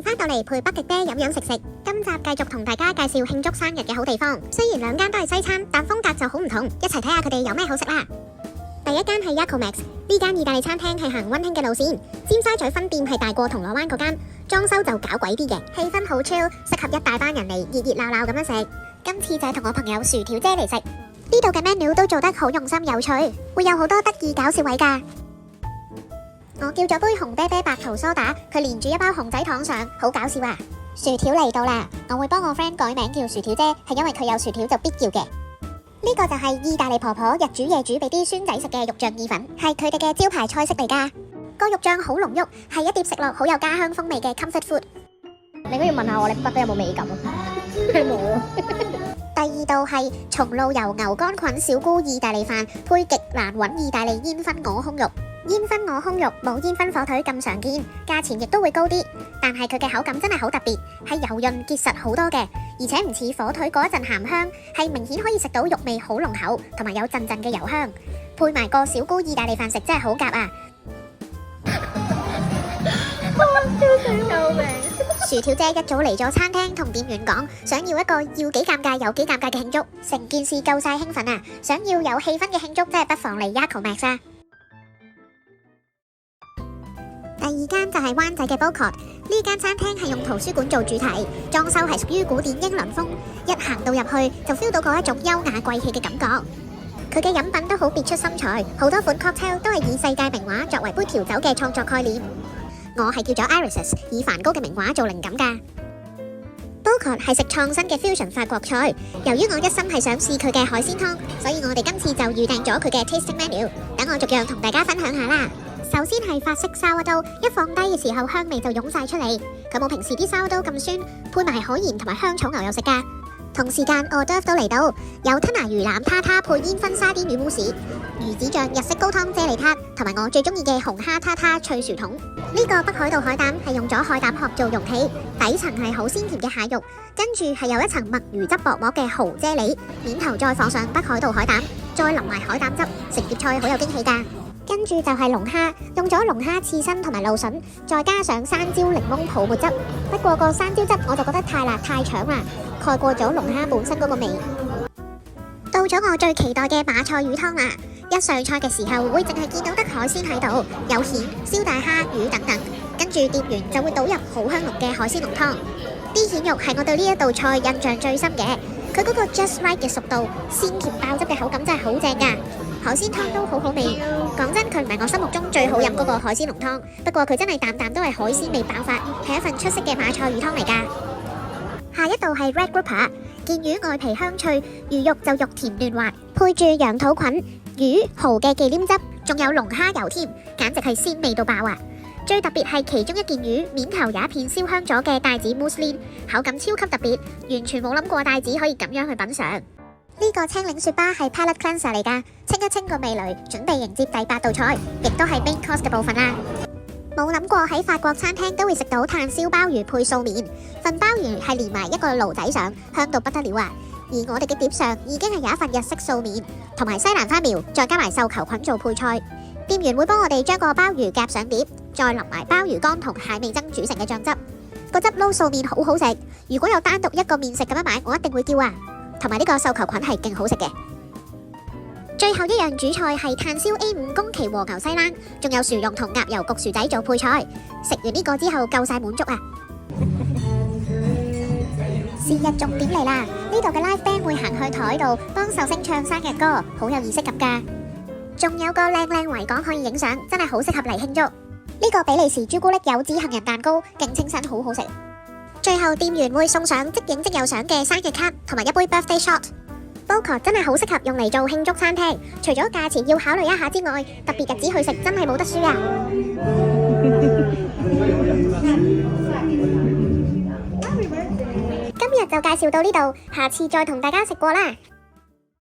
迎返到嚟陪北極爹飲飲食食。今集繼續同大家介紹慶祝生日嘅好地方。雖然兩間都係西餐，但風格就好唔同。一齊睇下佢哋有咩好食啦。第一間係 Yakomax， 呢間意大利餐廳係行溫馨嘅路線。尖沙咀分店係大過銅鑼灣嗰間，裝修就搞鬼啲嘅，氣氛好 chill，適合一大班人嚟熱熱鬧鬧咁樣食。今次就係同我朋友薯條姐嚟食。呢度嘅 menu 都做得好用心有趣，會有好多得意搞笑位㗎。我叫咗杯紅啤啤白桃蘇打，佢連住一包熊仔糖上，好搞笑啊！薯條嚟到啦，我會幫我 friend 改名叫薯條姐，係因為佢有薯條就必叫嘅。呢個就係意大利婆婆日煮夜煮俾啲孫仔食嘅肉醬意粉，係佢哋嘅招牌菜式嚟㗎。個肉醬好濃郁，係一碟食落好有家鄉風味嘅 comfort food。你應該要問下我，你覺得有冇美感啊？冇。第二道係松露油牛肝菌小菇意大利飯，配極難揾意大利煙燻鵝胸肉。煙燻鵝胸肉冇煙燻火腿咁常見，價錢亦都會高啲，但係佢嘅口感真係好特別，係油潤結實好多嘅，而且唔似火腿嗰一陣鹹香，係明顯可以食到肉味好濃厚，同埋有陣陣嘅油香，配埋個小菇意大利飯食真係好夾啊！救命！薯條姐一早嚟咗餐廳，同店員講想要一個要幾尷尬有幾尷尬嘅慶祝，成件事夠晒興奮啊！想要有氣氛嘅慶祝，真係不妨嚟 Yakomax 啊！第二間就係灣仔嘅 Bocot， 呢間餐廳係用圖書館做主題，裝修係屬於古典英倫風，一行到入去就 feel 到嗰一種優雅貴氣嘅感覺。佢嘅飲品都好別出心裁，好多款 cocktail 都係以世界名畫作為杯調酒嘅創作概念。我係叫咗 Irises， 以梵高嘅名畫做靈感㗎。Bocot 係食創新嘅 fusion 法國菜，由於我一心係想試佢嘅海鮮湯，所以我哋今次就預訂咗佢嘅 tasting menu， 等我逐樣同大家分享下啦。首先係法式沙威刀，一放低嘅時候香味就湧晒出嚟，佢冇平時啲沙威刀咁酸，配埋海鹽同埋香草牛油食㗎。同時間 hors d'oeuvre 都嚟到，有吞拿魚腩塔塔配煙燻沙甸魚慕士、魚子醬日式高湯啫喱撻，同埋我最中意嘅紅蝦塔塔脆薯筒。呢個北海道海膽係用咗海膽殼做容器，底層係好鮮甜嘅蟹肉，跟住係有一層墨魚汁薄膜嘅蠔啫喱，面頭再放上北海道海膽，再淋埋海膽汁，成碟菜好有驚喜㗎。跟住就係龍蝦，用咗龍蝦刺身同埋蘆筍，再加上山椒檸檬泡沫汁。不過個山椒汁我就覺得太辣太搶啦，蓋過咗龍蝦本身嗰個味。到咗我最期待嘅馬賽魚湯啦！一上菜嘅時候會淨係見到得海鮮喺度，有蜆、燒大蝦、魚等等，跟住店員就會倒入好香濃嘅海鮮濃湯。啲蜆肉係我對呢一道菜印象最深嘅，佢嗰個 just right 嘅熟度，鮮甜爆汁嘅口感真係好正㗎。海鮮湯都好好味，講真佢唔係我心目中最好飲嗰個海鮮濃湯，不過佢真係啖啖都係海鮮味爆發，係一份出色嘅馬賽魚湯嚟㗎。下一道係 Red Grouper， 件魚外皮香脆，魚肉就肉甜嫩滑，配住羊肚菌、魚、蠔嘅忌廉汁，仲有龍蝦油添，簡直係鮮味到爆啊！最特別係其中一件魚面頭有一片燒香咗嘅帶子 mousseline， 口感超級特別，完全冇諗過帶子可以咁樣去品嚐。呢個青檸雪巴係 palate cleanser 嚟㗎，清一清個味蕾，準備迎接第8道菜，亦都係 main course 嘅部分啦。冇諗過喺法國餐廳都會食到炭燒鮑魚配素麵，份鮑魚係連埋一個爐仔上，香到不得了啊！而我哋嘅碟上已經係有一份日式素麵，同埋西蘭花苗，再加埋繡球菌做配菜。店員會幫我哋將個鮑魚夾上碟，再淋埋鮑魚乾同蟹味噌煮成嘅醬汁，個汁撈素麵好好食。如果有單獨一個麵食咁樣買，我一定會叫啊！同埋呢個繡球菌係勁好食嘅。最後一樣主菜係炭燒 A5 宮崎和牛西冷，仲有薯蓉同鴨油焗薯仔做配菜。食完呢個之後夠晒滿足啊！是日重點嚟啦，呢度嘅 live band 會行去台度幫壽星唱生日歌，好有儀式感㗎。仲有個靚靚維港可以影相，真係好適合嚟慶祝。呢個比利時朱古力柚子杏仁蛋糕勁清新，好好食。最後店員會送上即影即有相嘅生日卡同埋一杯 birthday shot。Bocot 真係好適合用嚟做慶祝餐廳，除咗價錢要考慮一下之外，特別日子去食真係冇得輸啊！今日就介紹到呢度，下次再同大家食過啦。